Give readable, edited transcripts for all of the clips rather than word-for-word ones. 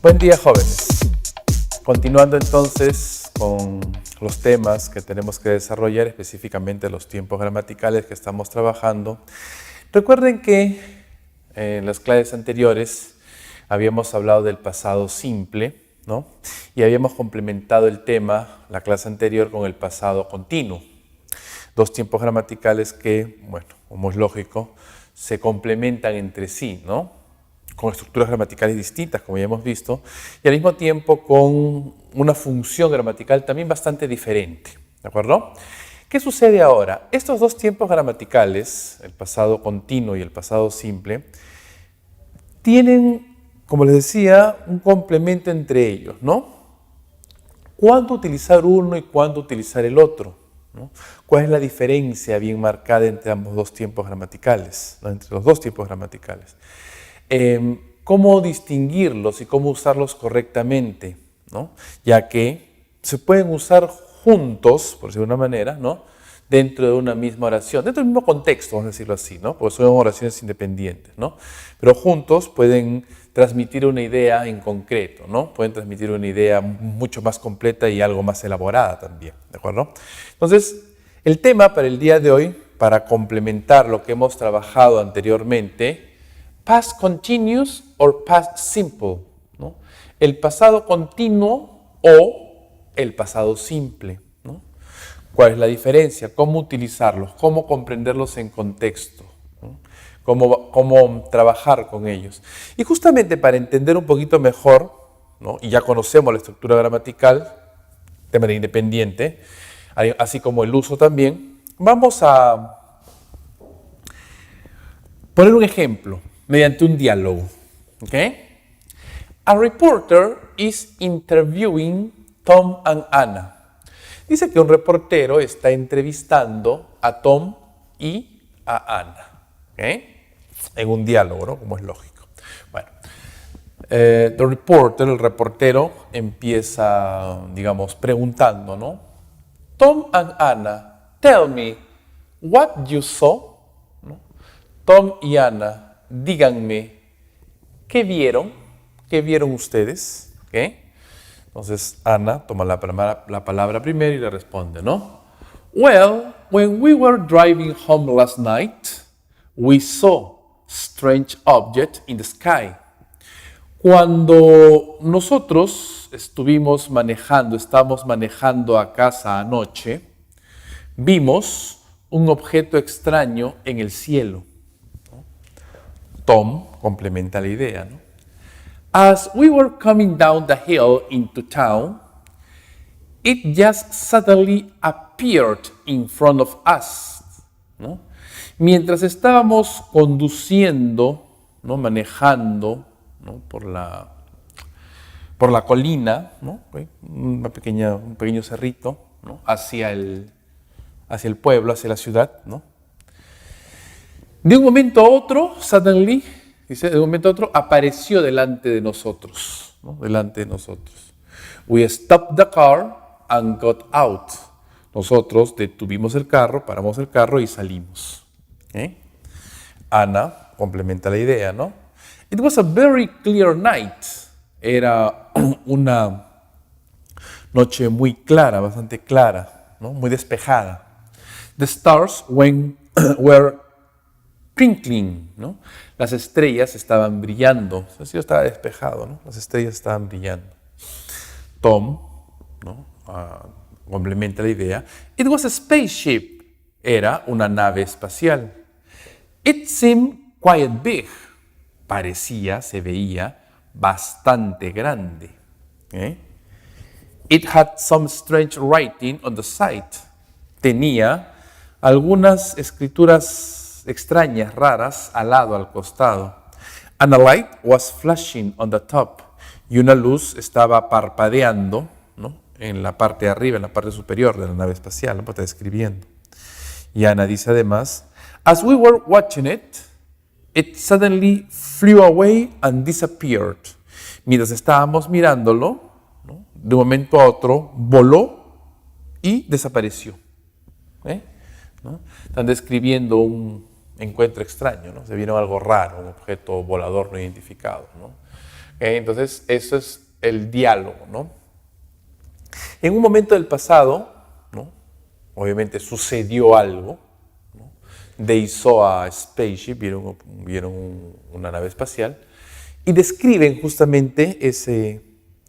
Buen día, jóvenes. Continuando entonces con los temas que tenemos que desarrollar, específicamente los tiempos gramaticales que estamos trabajando. Recuerden que en las clases anteriores habíamos hablado del pasado simple, ¿no? Y habíamos complementado el tema, la clase anterior, con el pasado continuo. Dos tiempos gramaticales que, bueno, como es lógico, se complementan entre sí, ¿no? Con estructuras gramaticales distintas, como ya hemos visto, y al mismo tiempo con una función gramatical también bastante diferente, ¿de acuerdo? ¿Qué sucede ahora? Estos dos tiempos gramaticales, el pasado continuo y el pasado simple, tienen, como les decía, un complemento entre ellos, ¿no? ¿Cuándo utilizar uno y cuándo utilizar el otro? ¿No? ¿Cuál es la diferencia bien marcada entre ambos dos tiempos gramaticales, ¿no? Entre los dos tiempos gramaticales? ¿Cómo distinguirlos y cómo usarlos correctamente? ¿No? Ya que se pueden usar juntos, por decirlo de una manera, ¿no? Dentro de una misma oración, dentro del mismo contexto, vamos a decirlo así, ¿no? Porque son oraciones independientes, ¿no? Pero juntos pueden transmitir una idea en concreto, ¿no? Pueden transmitir una idea mucho más completa y algo más elaborada también, ¿de acuerdo? Entonces, el tema para el día de hoy, para complementar lo que hemos trabajado anteriormente, past continuous or past simple, ¿no? El pasado continuo o el pasado simple, ¿no? ¿Cuál es la diferencia? ¿Cómo utilizarlos? ¿Cómo comprenderlos en contexto? ¿No? ¿Cómo trabajar con ellos? Y justamente para entender un poquito mejor, ¿no? Y ya conocemos la estructura gramatical de manera independiente, así como el uso también, vamos a poner un ejemplo mediante un diálogo. ¿Okay? A reporter is interviewing Tom and Anna. Dice que un reportero está entrevistando a Tom y a Anna. ¿Okay? En un diálogo, ¿no? Como es lógico. Bueno, el reportero, empieza, digamos, preguntando, ¿no? Tom and Anna, tell me what you saw. ¿No? Tom y Anna, díganme, ¿qué vieron? ¿Qué vieron ustedes? ¿Okay? Entonces, Anna toma la palabra primero y le responde, ¿no? Well, when we were driving home last night, we saw strange object in the sky. Cuando nosotros estábamos manejando a casa anoche, vimos un objeto extraño en el cielo. Tom complementa la idea, ¿no? As we were coming down the hill into town, it just suddenly appeared in front of us, ¿no? Mientras estábamos conduciendo, ¿no? Manejando, ¿no? por la colina, ¿no? un pequeño cerrito, ¿no? hacia el pueblo, hacia la ciudad, ¿no? De un momento a otro, suddenly, dice, de un momento a otro, apareció delante de nosotros, ¿no? Delante de nosotros. We stopped the car and got out. Nosotros detuvimos el carro, paramos el carro y salimos. ¿Okay? Ana complementa la idea, ¿no? It was a very clear night. Era una noche muy clara, bastante clara, ¿no? Muy despejada. The stars were twinkling, ¿no? Las estrellas estaban brillando. El cielo estaba despejado, ¿no? Las estrellas estaban brillando. Tom, ¿no? Complementa la idea. It was a spaceship. Era una nave espacial. It seemed quite big. Se veía bastante grande. It had some strange writing on the side. Tenía algunas escrituras extrañas, raras, al costado. And a light was flashing on the top. Y una luz estaba parpadeando, ¿no? En la parte de arriba, en la parte superior de la nave espacial, ¿no? Está describiendo. Y Ana dice además, as we were watching it, it suddenly flew away and disappeared. Mientras estábamos mirándolo, ¿no? De un momento a otro, voló y desapareció. ¿No? Están describiendo un encuentro extraño, ¿no? Se vieron algo raro, un objeto volador no identificado, ¿no? Entonces, eso es el diálogo, ¿no? En un momento del pasado, ¿no? Obviamente sucedió algo, ¿no? They saw a spaceship, vieron una nave espacial, y describen justamente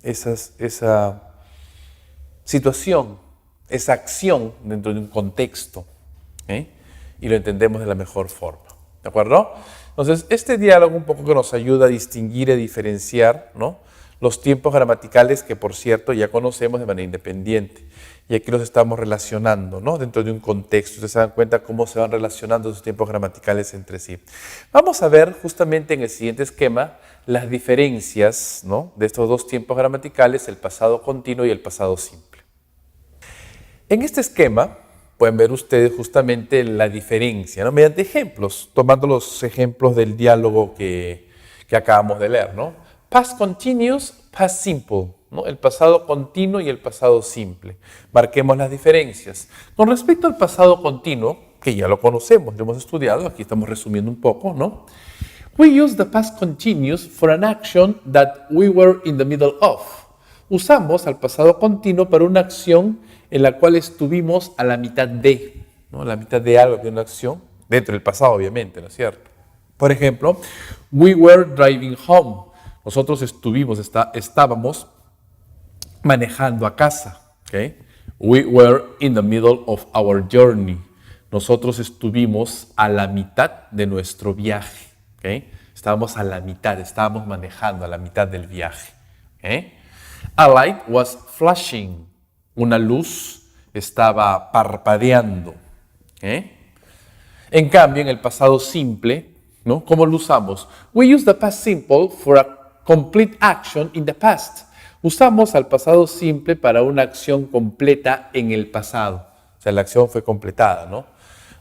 esa situación, esa acción dentro de un contexto, y lo entendemos de la mejor forma, ¿de acuerdo? Entonces, este diálogo un poco que nos ayuda a distinguir y diferenciar, ¿no? Los tiempos gramaticales que, por cierto, ya conocemos de manera independiente. Y aquí los estamos relacionando, ¿no? Dentro de un contexto. Ustedes se dan cuenta cómo se van relacionando esos tiempos gramaticales entre sí. Vamos a ver justamente en el siguiente esquema las diferencias, ¿no? De estos dos tiempos gramaticales, el pasado continuo y el pasado simple. En este esquema pueden ver ustedes justamente la diferencia, ¿no? Mediante ejemplos, tomando los ejemplos del diálogo que acabamos de leer, ¿no? Past continuous, past simple, ¿no? El pasado continuo y el pasado simple. Marquemos las diferencias. Con respecto al pasado continuo, que ya lo conocemos, lo hemos estudiado, aquí estamos resumiendo un poco, ¿no? We use the past continuous for an action that we were in the middle of. Usamos al pasado continuo para una acción en la cual estuvimos a la mitad de, ¿no? La mitad de algo, de una acción, dentro del pasado, obviamente, ¿no es cierto? Por ejemplo, we were driving home. Nosotros estábamos manejando a casa. ¿Okay? We were in the middle of our journey. Nosotros estuvimos a la mitad de nuestro viaje. ¿Okay? Estábamos a la mitad, estábamos manejando a la mitad del viaje. ¿Okay? A light was flashing. Una luz estaba parpadeando. ¿Okay? En cambio, en el pasado simple, ¿no? ¿Cómo lo usamos? We use the past simple for a complete action in the past. Usamos al pasado simple para una acción completa en el pasado. O sea, la acción fue completada, ¿no?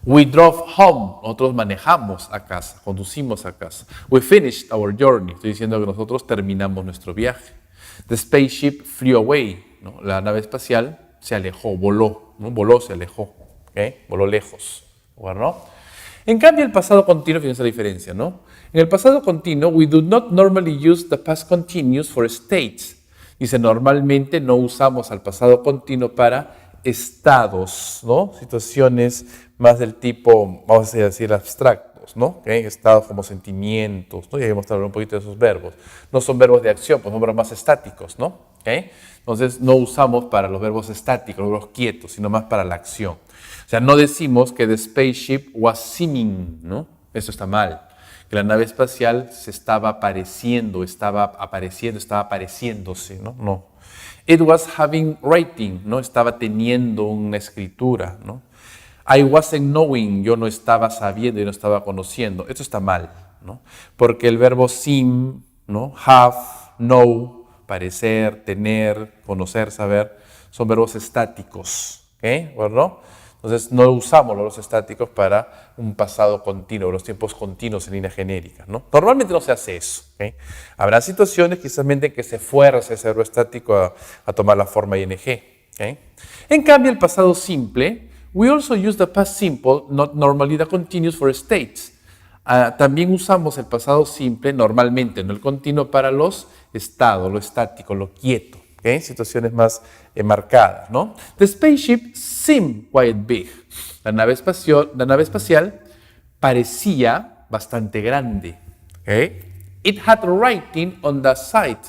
We drove home. Nosotros manejamos a casa, conducimos a casa. We finished our journey. Estoy diciendo que nosotros terminamos nuestro viaje. The spaceship flew away. ¿No? La nave espacial se alejó, voló. ¿No? Voló, se alejó. ¿Okay? Voló lejos. ¿No? En cambio, el pasado continuo, fíjense la diferencia, ¿no? En el pasado continuo, we do not normally use the past continuous for states. Dice, normalmente no usamos al pasado continuo para estados, ¿no? Situaciones más del tipo, vamos a decir, abstractos, ¿no? ¿Okay? Estados como sentimientos, ¿no? Ya hemos hablado un poquito de esos verbos. No son verbos de acción, pues son verbos más estáticos, ¿no? ¿Okay? Entonces, no usamos para los verbos estáticos, los verbos quietos, sino más para la acción. O sea, no decimos que the spaceship was singing, ¿no? Eso está mal. Que la nave espacial se estaba apareciéndose, ¿no? No. It was having writing, ¿no? Estaba teniendo una escritura, ¿no? I wasn't knowing, yo no estaba sabiendo, yo no estaba conociendo. Esto está mal, ¿no? Porque el verbo seem, ¿no? Have, know, parecer, tener, conocer, saber, son verbos estáticos, ¿ok? ¿Verdad? Entonces no usamos los verbos estáticos para un pasado continuo, los tiempos continuos en línea genérica, ¿no? Normalmente no se hace eso, ¿okay? Habrá situaciones quizás en que se fuerce ese verbo estático a tomar la forma ing, ¿okay? En cambio, el pasado simple, we also use the past simple, not normally the continuous for states. También usamos el pasado simple, normalmente, no el continuo, para los estados, lo estático, lo quieto. ¿Okay? Situaciones más marcadas, ¿no? The spaceship seemed quite big. La nave espacial parecía bastante grande. ¿Okay? It had writing on the side.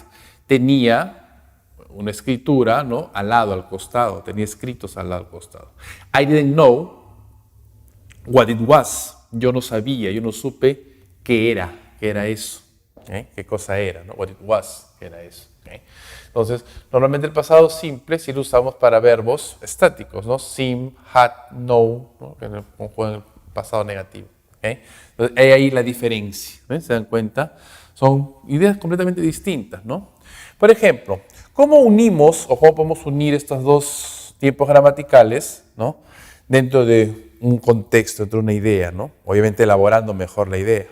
Tenía una escritura, ¿no? Al lado, al costado. Tenía escritos al lado, al costado. I didn't know what it was. Yo no sabía, yo no supe qué era eso. ¿Okay? ¿Qué cosa era? ¿No? What it was, qué era eso. ¿Okay? Entonces, normalmente el pasado simple sí lo usamos para verbos estáticos, ¿no? Seem, had, know, ¿no? Que conjugan el pasado negativo. ¿Okay? Entonces, hay ahí la diferencia, ¿ven? ¿Se dan cuenta? Son ideas completamente distintas, ¿no? Por ejemplo, ¿cómo unimos o cómo podemos unir estos dos tiempos gramaticales, ¿no? Dentro de un contexto, dentro de una idea, ¿no? Obviamente elaborando mejor la idea.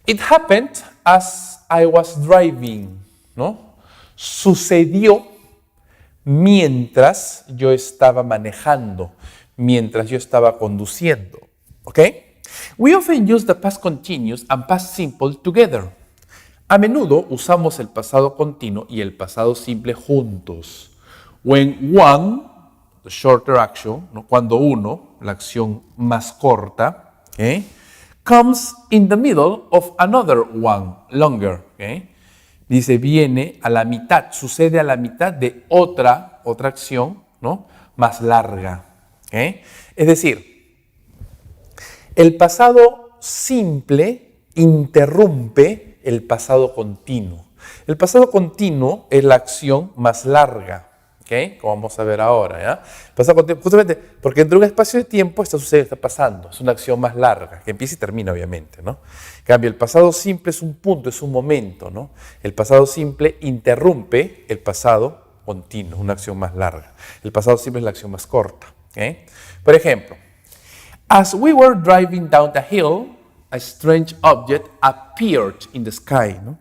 It happened as I was driving, ¿no? Sucedió mientras yo estaba manejando, mientras yo estaba conduciendo. ¿Ok? We often use the past continuous and past simple together. A menudo usamos el pasado continuo y el pasado simple juntos. When one, the shorter action, ¿no? Cuando uno, la acción más corta, ¿okay? Comes in the middle of another one, longer. ¿Okay? Dice, viene a la mitad, sucede a la mitad de otra acción, ¿no? Más larga. ¿Okay? Es decir, el pasado simple interrumpe el pasado continuo. El pasado continuo es la acción más larga. ¿Okay? Como vamos a ver ahora, ¿ya? Pasado continuo, justamente porque dentro de un espacio de tiempo esto sucede, está pasando. Es una acción más larga, que empieza y termina, obviamente, ¿no? En cambio, el pasado simple es un punto, es un momento, ¿no? El pasado simple interrumpe el pasado continuo, una acción más larga. El pasado simple es la acción más corta. ¿Okay? Por ejemplo, as we were driving down the hill, a strange object appeared in the sky, ¿no?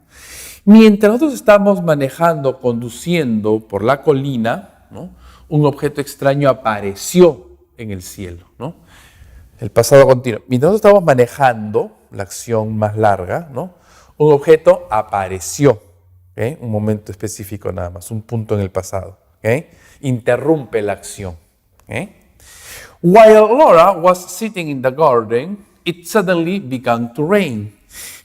Mientras nosotros estamos manejando, conduciendo por la colina, ¿no? Un objeto extraño apareció en el cielo, ¿no? El pasado continuo. Mientras nosotros estamos manejando, la acción más larga, ¿no? Un objeto apareció, ¿okay? Un momento específico nada más, un punto en el pasado. ¿Okay? Interrumpe la acción. ¿Okay? While Laura was sitting in the garden, it suddenly began to rain.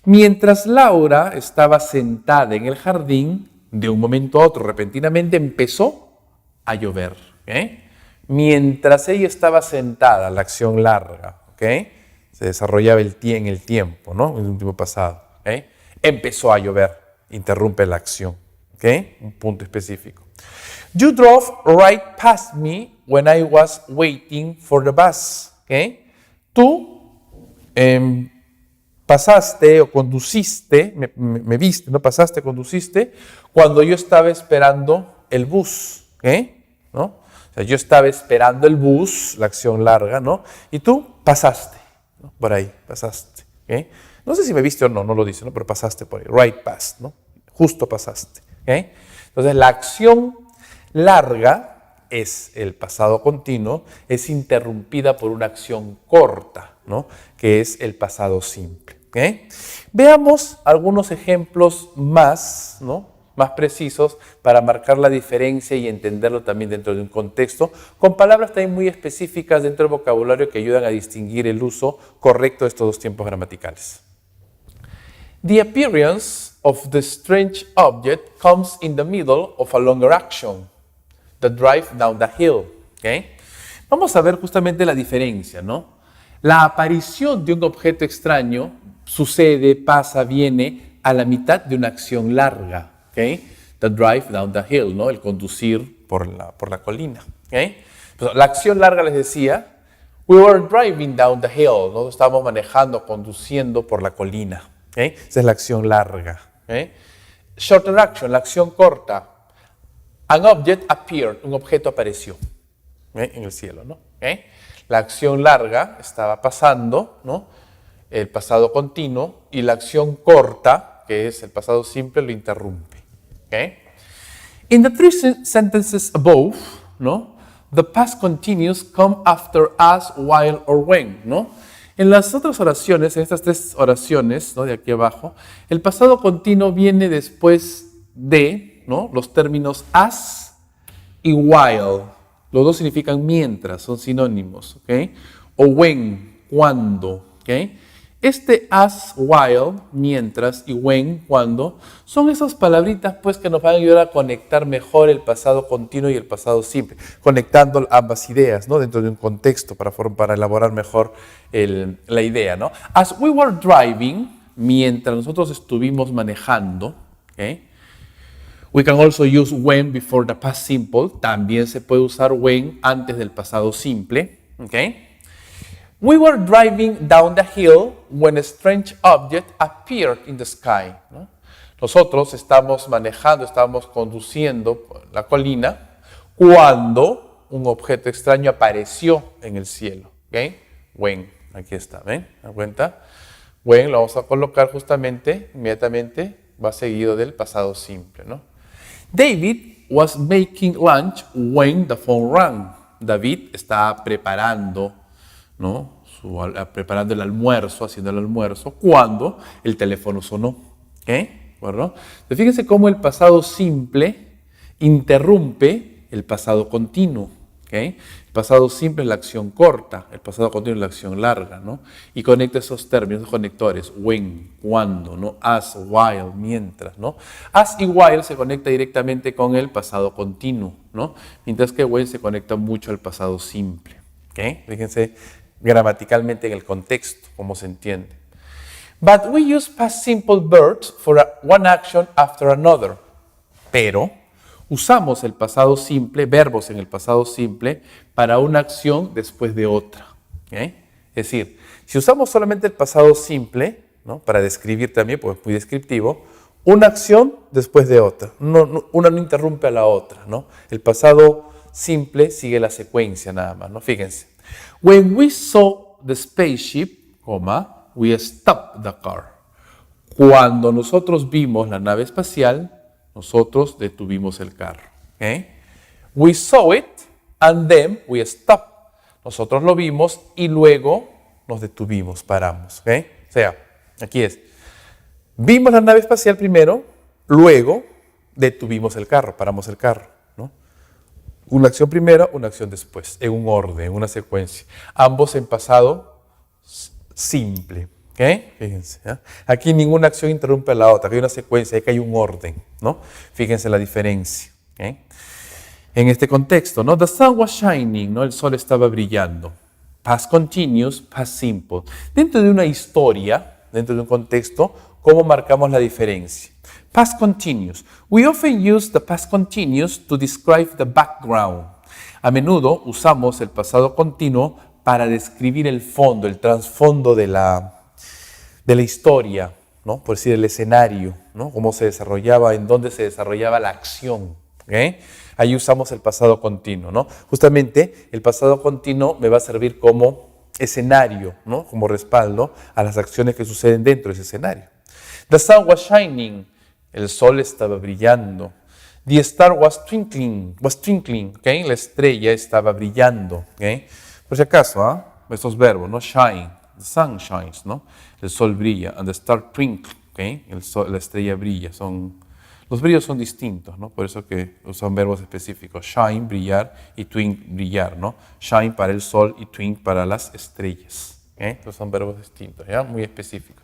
Mientras Laura estaba sentada en el jardín, de un momento a otro, repentinamente empezó a llover. ¿Okay? Mientras ella estaba sentada, la acción larga, ¿okay? Se desarrollaba en el tiempo, ¿no? En un tiempo pasado. ¿Okay? Empezó a llover, interrumpe la acción. ¿Okay? Un punto específico. You drove right past me when I was waiting for the bus. ¿Okay? Tú pasaste o conduciste, me viste, ¿no? Pasaste, conduciste, cuando yo estaba esperando el bus, ¿okay? ¿No? O sea, yo estaba esperando el bus, la acción larga, ¿no? Y tú pasaste, ¿no? Por ahí, pasaste, ¿okay? No sé si me viste o no, no lo dice, ¿no? Pero pasaste por ahí, right past, ¿no? Justo pasaste, ¿okay? Entonces, la acción larga es el pasado continuo, es interrumpida por una acción corta, ¿no? Que es el pasado simple. ¿Okay? Veamos algunos ejemplos más, ¿no? Más precisos para marcar la diferencia y entenderlo también dentro de un contexto, con palabras también muy específicas dentro del vocabulario que ayudan a distinguir el uso correcto de estos dos tiempos gramaticales. The appearance of the strange object comes in the middle of a longer action, the drive down the hill. ¿Okay? Vamos a ver justamente la diferencia, ¿no? La aparición de un objeto extraño sucede, pasa, viene a la mitad de una acción larga. ¿Okay? The drive down the hill, ¿no? El conducir por la colina. ¿Okay? Pues, la acción larga les decía, we were driving down the hill. Nosotros estábamos manejando, conduciendo por la colina. ¿Okay? Esa es la acción larga. ¿Okay? Shorter action, la acción corta. An object appeared, un objeto apareció, ¿okay? En el cielo, ¿no? ¿Okay? La acción larga estaba pasando, ¿no? El pasado continuo, y la acción corta, que es el pasado simple, lo interrumpe. ¿Okay? In the three sentences above, ¿no? The past continuous come after as, while, or when, ¿no? En las otras oraciones, en estas tres oraciones, ¿no? De aquí abajo, el pasado continuo viene después de, ¿no? Los términos as y while. Los dos significan mientras, son sinónimos, ¿ok? O when, cuando, ¿ok? Este as, while, mientras, y when, cuando, son esas palabritas pues que nos van a ayudar a conectar mejor el pasado continuo y el pasado simple, conectando ambas ideas, ¿no? Dentro de un contexto para elaborar mejor la idea, ¿no? As we were driving, mientras nosotros estuvimos manejando, ¿ok? We can also use when before the past simple. También se puede usar when antes del pasado simple. ¿Okay? We were driving down the hill when a strange object appeared in the sky. ¿No? Nosotros estamos manejando, estamos conduciendo por la colina cuando un objeto extraño apareció en el cielo. ¿Okay? When, aquí está, ¿ven? ¿Me dan cuenta? When lo vamos a colocar justamente, inmediatamente, va seguido del pasado simple, ¿no? David was making lunch when the phone rang. David estaba preparando, ¿no? Preparando el almuerzo, haciendo el almuerzo, cuando el teléfono sonó. ¿Okay? ¿Acuerdo? Entonces, fíjense cómo el pasado simple interrumpe el pasado continuo. ¿Okay? El pasado simple es la acción corta, el pasado continuo es la acción larga, ¿no? Y conecta esos términos, esos conectores, when, cuando, ¿no? As, while, mientras, ¿no? As y while se conecta directamente con el pasado continuo, ¿no? Mientras que when se conecta mucho al pasado simple. ¿Okay? Fíjense gramaticalmente en el contexto, cómo se entiende. But we use past simple verbs for one action after another. Pero usamos el pasado simple, verbos en el pasado simple, para una acción después de otra. ¿Okay? Es decir, si usamos solamente el pasado simple, ¿no? Para describir también, porque es muy descriptivo, una acción después de otra. Una no interrumpe a la otra, ¿no? El pasado simple sigue la secuencia nada más, ¿no? Fíjense. When we saw the spaceship, we stopped the car. Cuando nosotros vimos la nave espacial, nosotros detuvimos el carro. ¿Okay? We saw it and then we stopped. Nosotros lo vimos y luego nos detuvimos, paramos. ¿Okay? O sea, aquí es. Vimos la nave espacial primero, luego detuvimos el carro, paramos el carro. ¿No? Una acción primero, una acción después, en un orden, en una secuencia. Ambos en pasado simple. ¿Okay? Fíjense, ¿eh? Aquí ninguna acción interrumpe a la otra, aquí hay una secuencia, aquí hay un orden, ¿no? Fíjense la diferencia. ¿Okay? En este contexto, ¿no? The sun was shining, ¿no? El sol estaba brillando. Past continuous, past simple. Dentro de una historia, dentro de un contexto, ¿cómo marcamos la diferencia? Past continuous. We often use the past continuous to describe the background. A menudo usamos el pasado continuo para describir el fondo, el trasfondo de la historia, ¿no? Por decir, el escenario, ¿no? Cómo se desarrollaba, en dónde se desarrollaba la acción. ¿Okay? Ahí usamos el pasado continuo, ¿no? Justamente el pasado continuo me va a servir como escenario, ¿no? Como respaldo a las acciones que suceden dentro de ese escenario. The sun was shining. El sol estaba brillando. The star was twinkling. ¿Okay? La estrella estaba brillando. ¿Okay? Por si acaso, estos verbos, ¿no? Shine. The sun shines, ¿no? El sol brilla. And the star twinkles, ¿okay? La estrella brilla. Los brillos son distintos, ¿no? Por eso que usan verbos específicos. Shine, brillar, y twink, brillar, ¿no? Shine para el sol y twink para las estrellas. ¿Okay? Entonces son verbos distintos, ¿ya? Muy específicos.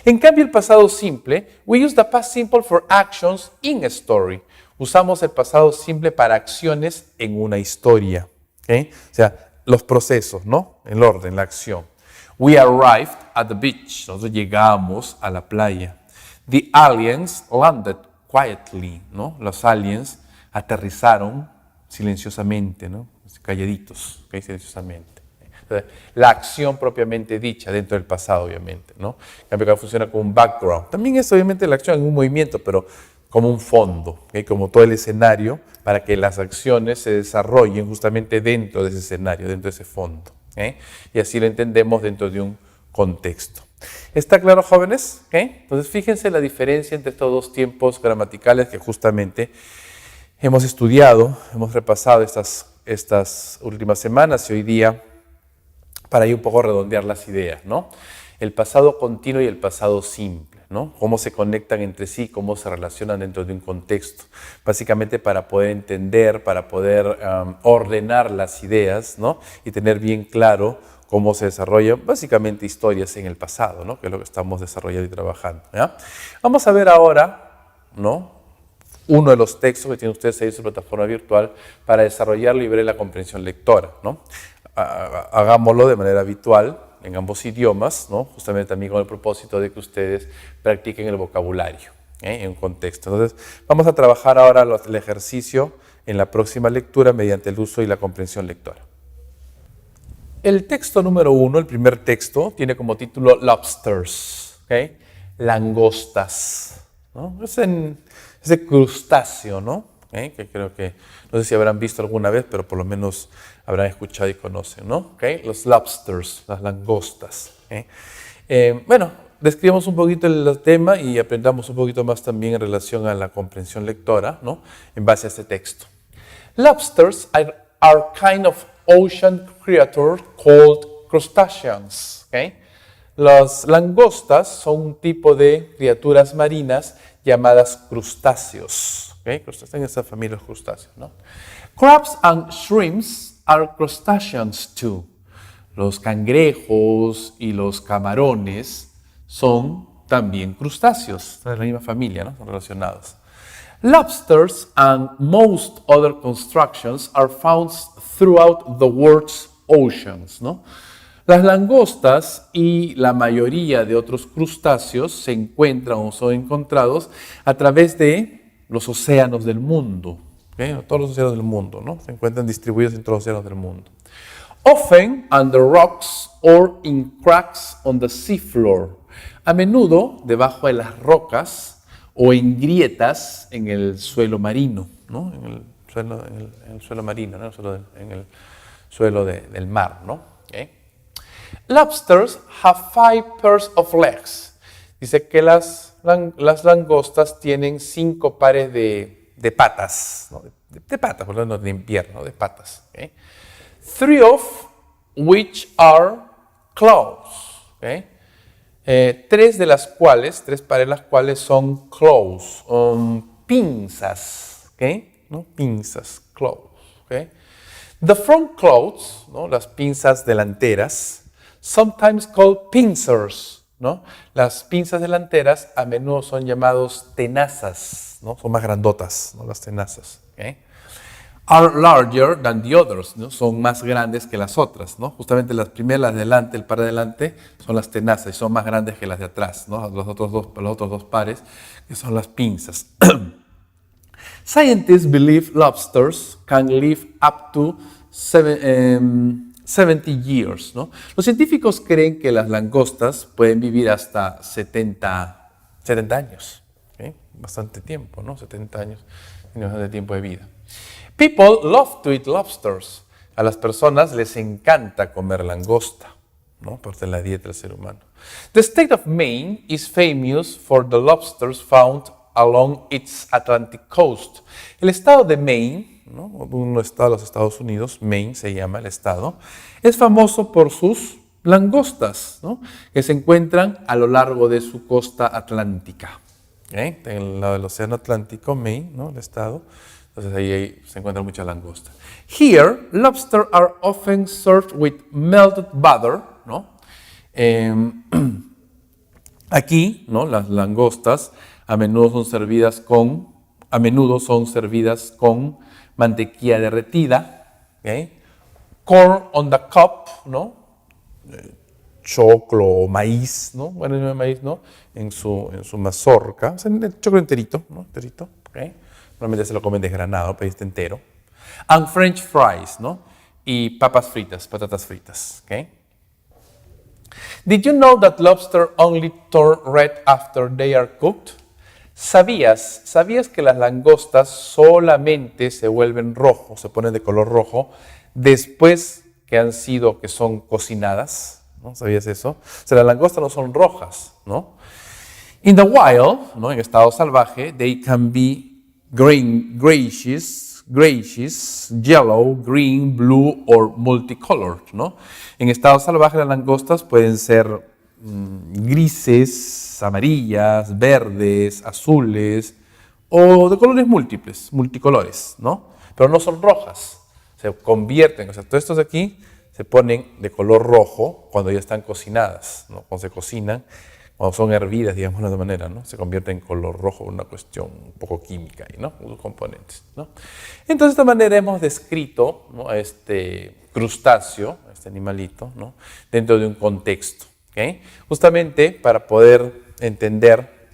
En cambio, el pasado simple, we use the past simple for actions in a story. Usamos el pasado simple para acciones en una historia. ¿Okay? O sea, los procesos, ¿no? El orden, la acción. We arrived at the beach. Nosotros llegamos a la playa. The aliens landed quietly, ¿no? Los aliens aterrizaron silenciosamente, ¿no? Calladitos, ¿okay? Silenciosamente. Entonces, la acción propiamente dicha dentro del pasado, obviamente, ¿no? En cambio, acá funciona como un background. También es obviamente la acción en un movimiento, pero como un fondo, ¿okay? Como todo el escenario para que las acciones se desarrollen justamente dentro de ese escenario, dentro de ese fondo. ¿Okay? Y así lo entendemos dentro de un contexto. ¿Está claro, jóvenes? ¿Okay? Entonces, fíjense la diferencia entre estos dos tiempos gramaticales que justamente hemos estudiado, hemos repasado estas últimas semanas y hoy día para ir un poco redondear las ideas, ¿no? El pasado continuo y el pasado simple, ¿no? Cómo se conectan entre sí, cómo se relacionan dentro de un contexto. Básicamente para poder entender, para poder ordenar las ideas, ¿no? Y tener bien claro cómo se desarrollan básicamente historias en el pasado, ¿no? Que es lo que estamos desarrollando y trabajando, ¿ya? Vamos a ver ahora, ¿no? Uno de los textos que tienen ustedes ahí en su plataforma virtual para desarrollar y ver la comprensión lectora, ¿no? Hagámoslo de manera habitual en ambos idiomas, ¿no? Justamente también con el propósito de que ustedes practiquen el vocabulario, en un contexto. Entonces, vamos a trabajar ahora el ejercicio en la próxima lectura mediante el uso y la comprensión lectora. El texto número 1, el primer texto, tiene como título Lobsters, ¿okay? Langostas, ¿no? Ese crustáceo, ¿no? Que creo que, no sé si habrán visto alguna vez, pero por lo menos habrán escuchado y conocen, ¿no? ¿Okay? Los lobsters, las langostas. Bueno, describamos un poquito el tema y aprendamos un poquito más también en relación a la comprensión lectora, ¿no? En base a este texto. Lobsters are kind of ocean creatures called crustaceans. ¿Okay? Las langostas son un tipo de criaturas marinas llamadas crustáceos. ¿Okay? Están en esta familia los crustáceos, ¿no? Crabs and shrimps are crustaceans too. Los cangrejos y los camarones son también crustáceos, de la misma familia, ¿no? Son relacionados. Lobsters and most other constructions are found throughout the world's oceans, ¿no? Las langostas y la mayoría de otros crustáceos se encuentran o son encontrados a través de los océanos del mundo. ¿Okay? Todos los océanos del mundo, ¿no? Se encuentran distribuidos en todos los océanos del mundo. Often under rocks or in cracks on the seafloor. A menudo debajo de las rocas o en grietas en el suelo marino, ¿no? En el suelo marino, ¿no? En el suelo del mar, ¿no? ¿Okay? Lobsters have 5 pairs of legs. Dice que las langostas tienen 5 pares de patas, ¿no? de patas, por lo menos de invierno, de patas. ¿Okay? 3 of which are claws. ¿Okay? 3 pares de las cuales son claws, pinzas. ¿Okay? ¿No? Pinzas, claws. ¿Okay? The front claws, ¿no? Las pinzas delanteras, sometimes called pincers, ¿no? Las pinzas delanteras a menudo son llamados tenazas, ¿no? Son más grandotas, ¿no? Las tenazas. ¿Okay? Are larger than the others, ¿no? Son más grandes que las otras, ¿no? Justamente las primeras, las de delante, el par de delante, son las tenazas y son más grandes que las de atrás, ¿no? Los otros dos pares, que son las pinzas. Scientists believe lobsters can live up to 70 years, ¿no? Los científicos creen que las langostas pueden vivir hasta 70 años. ¿Okay? Bastante tiempo, ¿no? 70 años, tiene bastante tiempo de vida. People love to eat lobsters. A las personas les encanta comer langosta, ¿no? Parte de la dieta del ser humano. The state of Maine is famous for the lobsters found along its Atlantic coast. El estado de Maine, ¿no? Un estado de los Estados Unidos, Maine se llama el estado, es famoso por sus langostas, ¿no? Que se encuentran a lo largo de su costa atlántica. ¿Okay? En el lado del océano Atlántico, Maine, ¿no? El estado. Entonces ahí se encuentran muchas langostas. Here, lobsters are often served with melted butter, ¿no? Aquí, ¿no? Las langostas a menudo son servidas con mantequilla derretida, ¿okay? Corn on the cob, ¿no? Choclo o maíz, ¿no? Bueno, no maíz, ¿no? En su mazorca, o sea, el choclo enterito, ¿no? Enterito, ¿okay? Normalmente se lo comen desgranado, pero este entero. And French fries, ¿no? Y papas fritas, patatas fritas, ¿okay? Did you know that lobster only turn red after they are cooked? ¿Sabías que las langostas solamente se vuelven rojos, se ponen de color rojo, después que son cocinadas? ¿No? ¿Sabías eso? O sea, las langostas no son rojas, ¿no? In the wild, ¿no? En estado salvaje, they can be grayish, yellow, green, blue or multicolored, ¿no? En estado salvaje las langostas pueden ser grises, amarillas, verdes, azules o de colores múltiples, multicolores, ¿no? Pero no son rojas, se convierten, o sea, todos estos de aquí se ponen de color rojo cuando ya están cocinadas, ¿no? Cuando se cocinan, cuando son hervidas, digamos de otra manera, ¿no? Se convierte en color rojo, una cuestión un poco química ahí, ¿no? Los componentes, ¿no? Entonces, de esta manera hemos descrito, ¿no? A este crustáceo, a este animalito, ¿no? Dentro de un contexto, ¿okay? Justamente para poder entender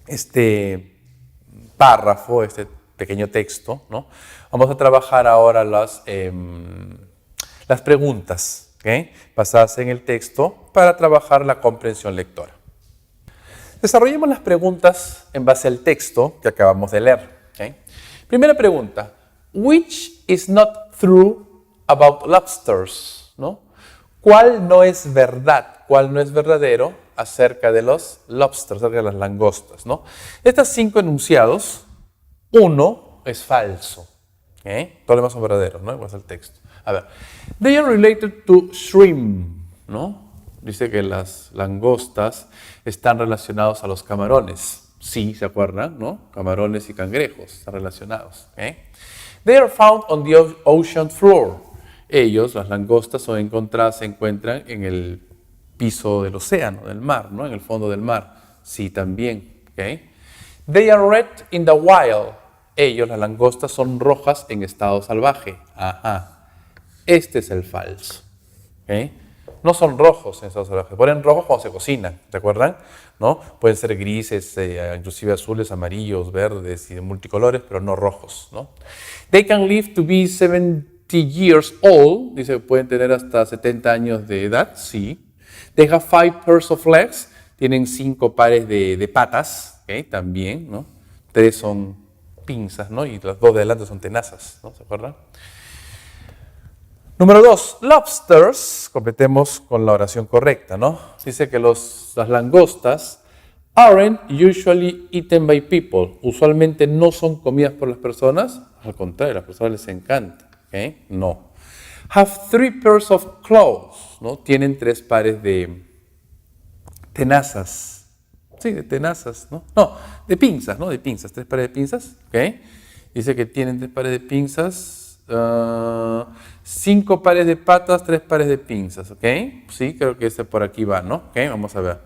este párrafo, este pequeño texto, ¿no? Vamos a trabajar ahora las preguntas, ¿okay? Basadas en el texto para trabajar la comprensión lectora. Desarrollemos las preguntas en base al texto que acabamos de leer. ¿Okay? Primera pregunta, which is not true about lobsters? ¿No? ¿Cuál no es verdad? ¿Cuál no es verdadero acerca de los lobsters, acerca de las langostas? ¿No? Estos 5 enunciados, uno es falso. ¿Okay? Todos los demás son verdaderos, ¿no? Igual es el texto. A ver, they are related to shrimp, ¿no? Dice que las langostas están relacionadas a los camarones. Sí, ¿se acuerdan? ¿No? Camarones y cangrejos están relacionados. ¿Okay? They are found on the ocean floor. Ellos, las langostas, son encontradas, se encuentran en el piso del océano, del mar, ¿no? En el fondo del mar. Sí, también. ¿Okay? They are red in the wild. Ellos, las langostas, son rojas en estado salvaje. Ajá. Este es el falso. ¿Okay? No son rojos en estado salvaje. Ponen rojos cuando se cocinan, ¿te acuerdan? ¿No? Pueden ser grises, inclusive azules, amarillos, verdes y de multicolores, pero no rojos, ¿no? They can live to be 70 years old. Dice que pueden tener hasta 70 años de edad, sí. They have 5 pairs of legs. Tienen 5 pares de patas, ¿okay? También, ¿no? 3 son pinzas, ¿no? Y las 2 de adelante son tenazas, ¿no? ¿Se acuerdan? Número 2, lobsters. Completemos con la oración correcta, ¿no? Dice que las langostas aren't usually eaten by people. Usualmente no son comidas por las personas. Al contrario, a las personas les encanta. ¿Okay? No. Have 3 pairs of claws. ¿No? Tienen 3 pares de tenazas. Sí, de tenazas, ¿no? No, de pinzas, ¿no? De pinzas, 3 pares de pinzas. ¿Okay? Dice que tienen 3 pares de pinzas. 5 pares de patas, 3 pares de pinzas, ¿ok? Sí, creo que ese por aquí va, ¿no? Ok, vamos a ver.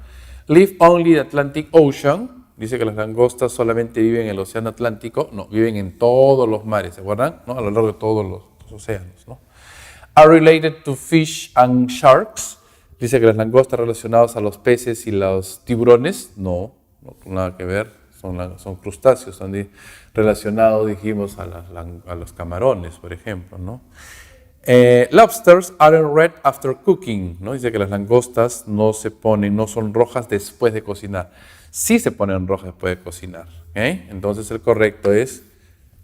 Live only the Atlantic Ocean. Dice que las langostas solamente viven en el océano Atlántico. No, viven en todos los mares, ¿se acuerdan? ¿No? A lo largo de todos los océanos, ¿no? Are related to fish and sharks. Dice que las langostas relacionadas a los peces y los tiburones. No, no tiene nada que ver. Son crustáceos, son relacionados, dijimos, a los camarones, por ejemplo, ¿no? Lobsters aren't red after cooking, ¿no? Dice que las langostas no son rojas después de cocinar. Sí se ponen rojas después de cocinar, ¿okay? Entonces el correcto es,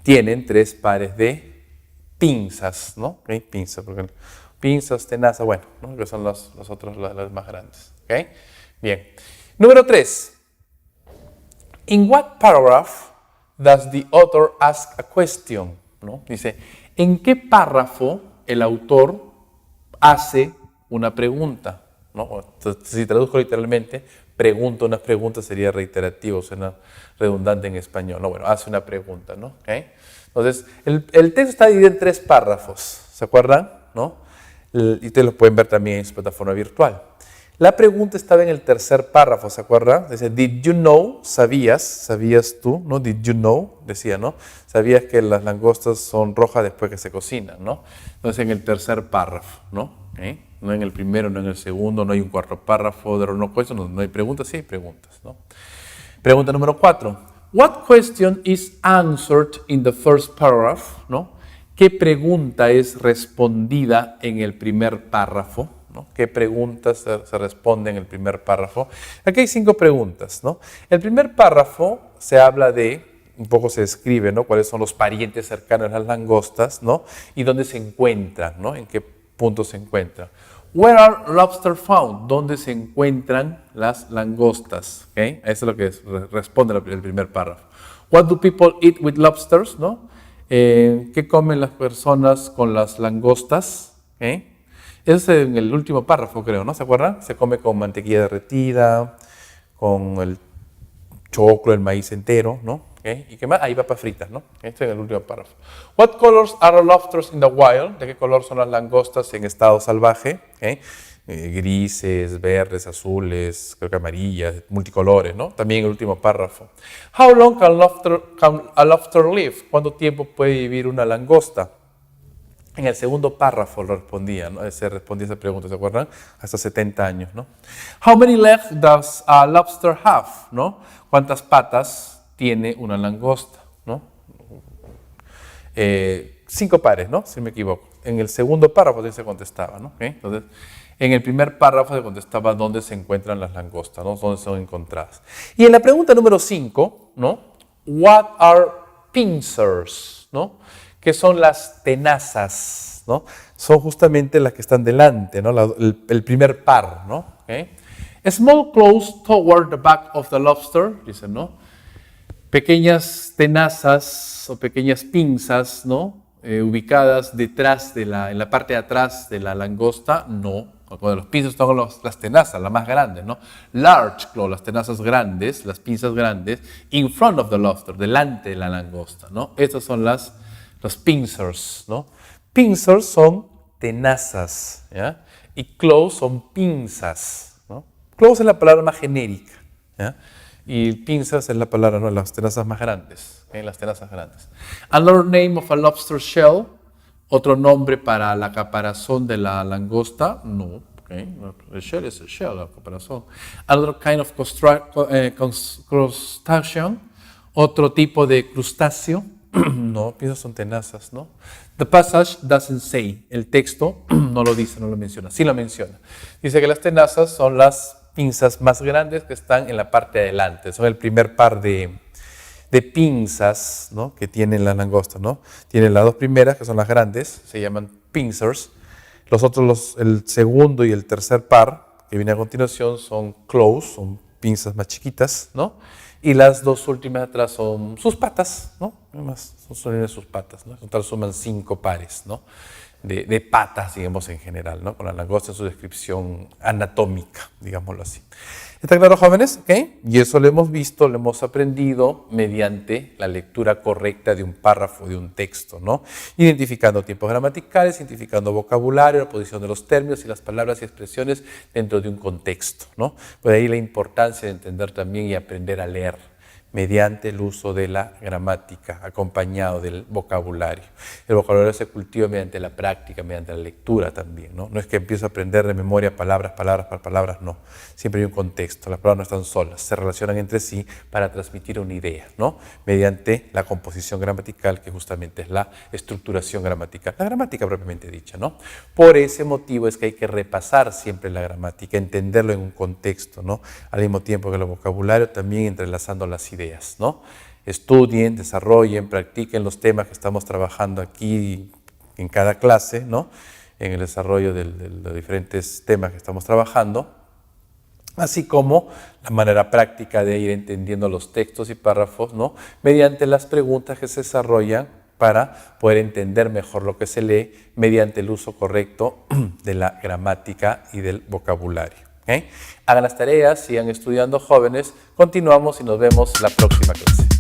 tienen 3 pares de pinzas, ¿no? ¿Okay? Pinzas, tenazas, bueno, ¿no? Que son las más grandes, ¿ok? Bien. Número 3. In what paragraph does the author ask a question? ¿No? Dice, ¿en qué párrafo el autor hace una pregunta? ¿No? Si traduzco literalmente, pregunta una pregunta sería reiterativo, suena redundante en español. No, bueno, hace una pregunta, ¿no? ¿Okay? Entonces, el texto está dividido en 3 párrafos, ¿se acuerdan? ¿No? Y ustedes lo pueden ver también en su plataforma virtual. La pregunta estaba en el 3er párrafo, ¿se acuerdan? Dice, did you know, sabías tú, ¿no? Did you know, decía, ¿no? Sabías que las langostas son rojas después que se cocinan, ¿no? Entonces en el 3er párrafo, ¿no? No en el primero, no en el segundo, no hay un 4º párrafo, no hay preguntas, sí hay preguntas, ¿no? Pregunta número 4. What question is answered in the first paragraph, ¿no? ¿Qué pregunta es respondida en el primer párrafo? ¿No? ¿Qué preguntas se responden en el primer párrafo? Aquí hay 5 preguntas, ¿no? El primer párrafo se habla un poco se describe, ¿no? Cuáles son los parientes cercanos a las langostas, ¿no? Y dónde se encuentran, ¿no? En qué punto se encuentran. Where are lobsters found? ¿Dónde se encuentran las langostas? ¿Okay? Eso es lo que responde el primer párrafo. What do people eat with lobsters? ¿No? ¿Qué comen las personas con las langostas? ¿Okay? Eso es en el último párrafo, creo, ¿no? ¿Se acuerdan? Se come con mantequilla derretida, con el choclo, el maíz entero, ¿no? ¿Okay? ¿Y qué más? Hay papas fritas, ¿no? Esto es en el último párrafo. What colors are lobsters in the wild? ¿De qué color son las langostas en estado salvaje? ¿Okay? Grises, verdes, azules, creo que amarillas, multicolores, ¿no? También el último párrafo. How long can a lobster live? ¿Cuánto tiempo puede vivir una langosta? En el segundo párrafo lo respondía, ¿no? Se respondía esa pregunta, ¿se acuerdan? Hasta 70 años, ¿no? How many legs does a lobster have? ¿No? ¿Cuántas patas tiene una langosta? ¿No? 5 pares, ¿no? Si me equivoco. En el segundo párrafo se contestaba, ¿no? ¿Okay? Entonces, en el primer párrafo se contestaba dónde se encuentran las langostas, ¿no? Dónde son encontradas. Y en la pregunta número 5, ¿no? What are pincers? ¿No? ¿Qué son las tenazas? ¿No? Son justamente las que están delante, ¿no? El primer par, ¿no? ¿Okay? Small claws toward the back of the lobster, dicen, ¿no? Pequeñas tenazas o pequeñas pinzas, ¿no? Ubicadas detrás en la parte de atrás de la langosta, no. Cuando los pincers son las tenazas, las más grandes, ¿no? Large claw, las tenazas grandes, las pinzas grandes, in front of the lobster, delante de la langosta, ¿no? Estas son los pincers, ¿no? Pincers son tenazas, ¿ya? Y claws son pinzas, ¿no? Claws es la palabra más genérica, ¿ya? Y pinzas es la palabra, ¿no? Las tenazas más grandes, ¿okay? Las tenazas grandes. Another name of a lobster shell, otro nombre para la caparazón de la langosta, no, okay? El shell es el shell, la caparazón. Another kind of crustacean, otro tipo de crustáceo, no, pinzas son tenazas, ¿no? The passage doesn't say, el texto no lo dice, no lo menciona, sí lo menciona. Dice que las tenazas son las pinzas más grandes que están en la parte de adelante, son el primer par de pinzas, ¿no? Que tienen la langosta, ¿no? Tienen las dos primeras, que son las grandes, se llaman pincers. Los otros, el segundo y el tercer par, que viene a continuación, son claws, son pinzas más chiquitas, ¿no? Y las dos últimas atrás son sus patas, ¿no? Además, son sus patas, ¿no? En total suman 5 pares, ¿no? De patas, digamos, en general, ¿no? Con la langosta en su descripción anatómica, digámoslo así. ¿Está claro, jóvenes? ¿Okay? Y eso lo hemos visto, lo hemos aprendido mediante la lectura correcta de un párrafo, de un texto, ¿no? Identificando tiempos gramaticales, identificando vocabulario, la posición de los términos y las palabras y expresiones dentro de un contexto, ¿no? Por ahí la importancia de entender también y aprender a leer mediante el uso de la gramática, acompañado del vocabulario. El vocabulario se cultiva mediante la práctica, mediante la lectura también, ¿no? No es que empiezo a aprender de memoria palabras, no. Siempre hay un contexto, las palabras no están solas, se relacionan entre sí para transmitir una idea, ¿no? Mediante la composición gramatical, que justamente es la estructuración gramatical, la gramática propiamente dicha, ¿no? Por ese motivo es que hay que repasar siempre la gramática, entenderlo en un contexto, ¿no? Al mismo tiempo que el vocabulario, también entrelazando las ideas, ¿no? Estudien, desarrollen, practiquen los temas que estamos trabajando aquí en cada clase, ¿no? En el desarrollo de los diferentes temas que estamos trabajando, así como la manera práctica de ir entendiendo los textos y párrafos, ¿no? Mediante las preguntas que se desarrollan para poder entender mejor lo que se lee mediante el uso correcto de la gramática y del vocabulario. ¿Okay? Hagan las tareas, sigan estudiando, jóvenes. Continuamos y nos vemos la próxima clase.